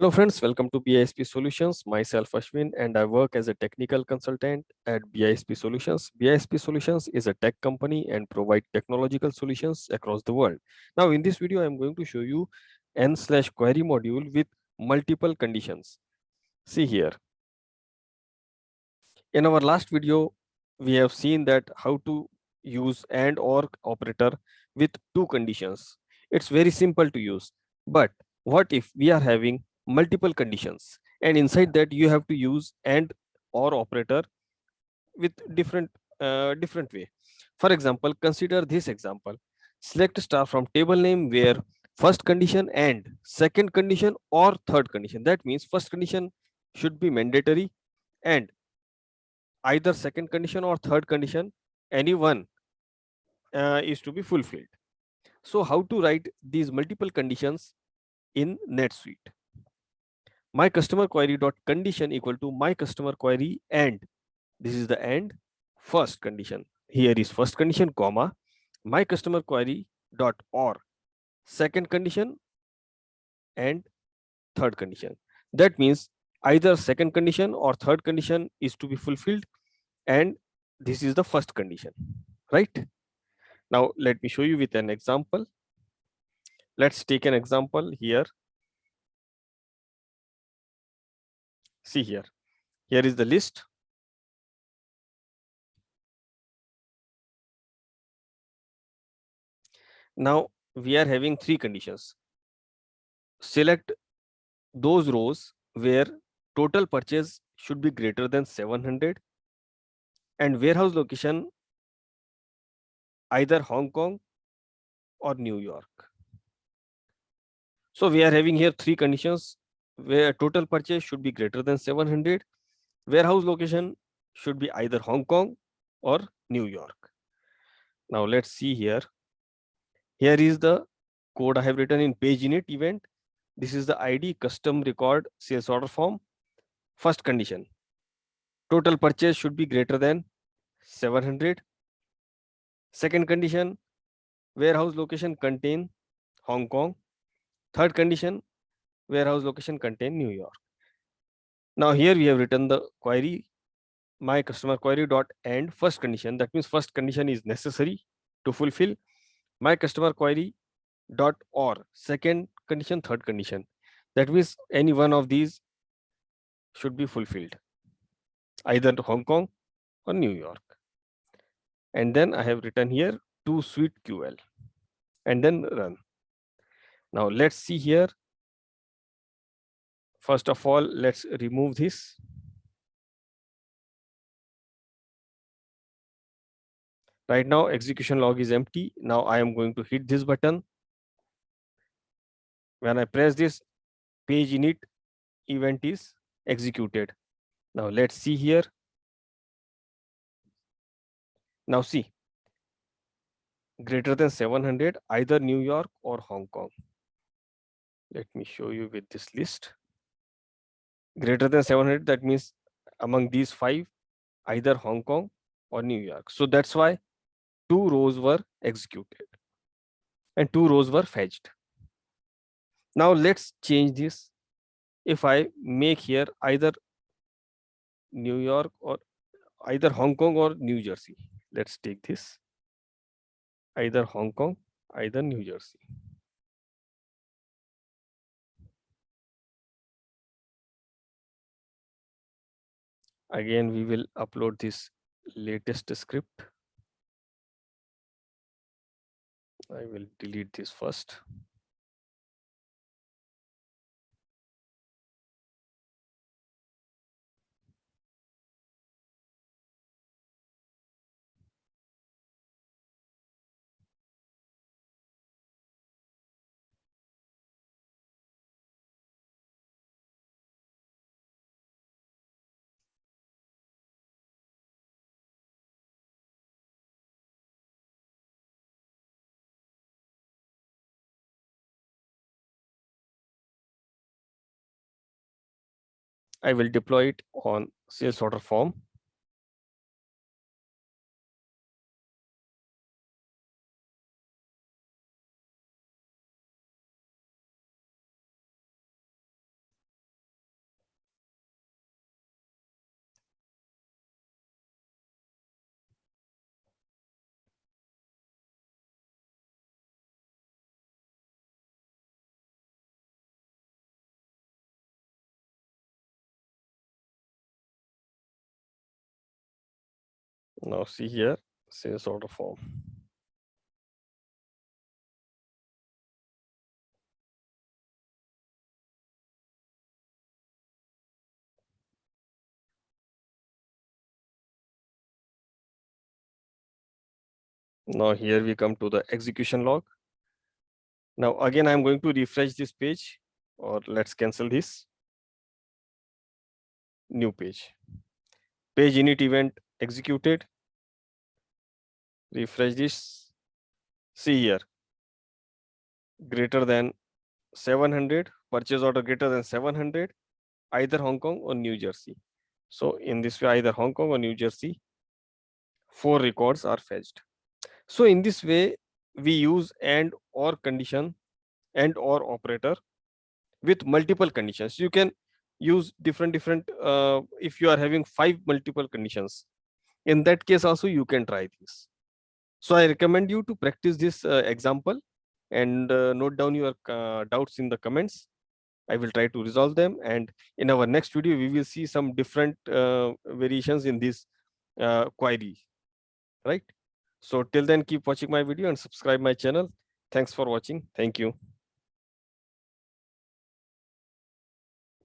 Hello friends, welcome to BISP Solutions. Myself Ashwin and I work as a technical consultant at BISP Solutions. BISP Solutions is a tech company and provide technological solutions across the world. Now in this video, I'm going to show you n/query module with multiple conditions. See here. In our last video, we have seen that how to use and or operator with two conditions. It's very simple to use. But what if we are having multiple conditions and inside that you have to use and or operator with different way. For example, consider this example. Select star from table name where first condition and second condition or third condition. That means first condition should be mandatory and either second condition or third condition, any one is to be fulfilled. So how to write these multiple conditions in NetSuite? My customer query dot condition equal to my customer query and this is the and first condition. Here is first condition comma my customer query dot or second condition and third condition. That means either second condition or third condition is to be fulfilled and this is the first condition, right? Now let me show you with an example. Let's take an example here. See here. Here is the list. Now we are having three conditions. Select those rows where total purchase should be greater than 700 and warehouse location either Hong Kong or New York. So we are having here three conditions where total purchase should be greater than 700. Warehouse location should be either Hong Kong or New York. Now let's see here. Here is the code I have written in page init event. This is the ID custom record sales order form. First condition, total purchase should be greater than 700. Second condition, warehouse location contain Hong Kong. Third condition, warehouse location contain New York. Now here we have written the query, my customer query dot end first condition. That means first condition is necessary to fulfill. My customer query dot or second condition, third condition. That means any one of these should be fulfilled, either to Hong Kong or New York. And then I have written here to suite QL and then run. Now let's see here. First of all, let's remove this. Right now execution log is empty. Now I am going to hit this button. When I press this, page init event is executed. Now let's see here. Now see, greater than 700, either New York or Hong Kong. Let me show you with this list. Greater than 700, that means among these five, either Hong Kong or New York. So that's why two rows were executed and two rows were fetched. Now let's change this. If I make here either New York or either Hong Kong or New Jersey, let's take this. Either Hong Kong, either New Jersey. Again, we will upload this latest script. I will delete this first. I will deploy it on sales order form. Now see here, sales order form. Now here we come to the execution log. Now again, I'm going to refresh this page, or let's cancel this. New page. Page init event executed. Refresh this. See here, greater than 700, purchase order greater than 700, either Hong Kong or New Jersey. So in this way, either Hong Kong or New Jersey, 4 records are fetched. So in this way, we use and or condition and or operator with multiple conditions. You can use different if you are having 5 multiple conditions, in that case also you can try this. So I recommend you to practice this example and note down your doubts in the comments. I will try to resolve them, and in our next video we will see some different variations in this query, right? So till then, keep watching my video and subscribe my channel. Thanks for watching. Thank you.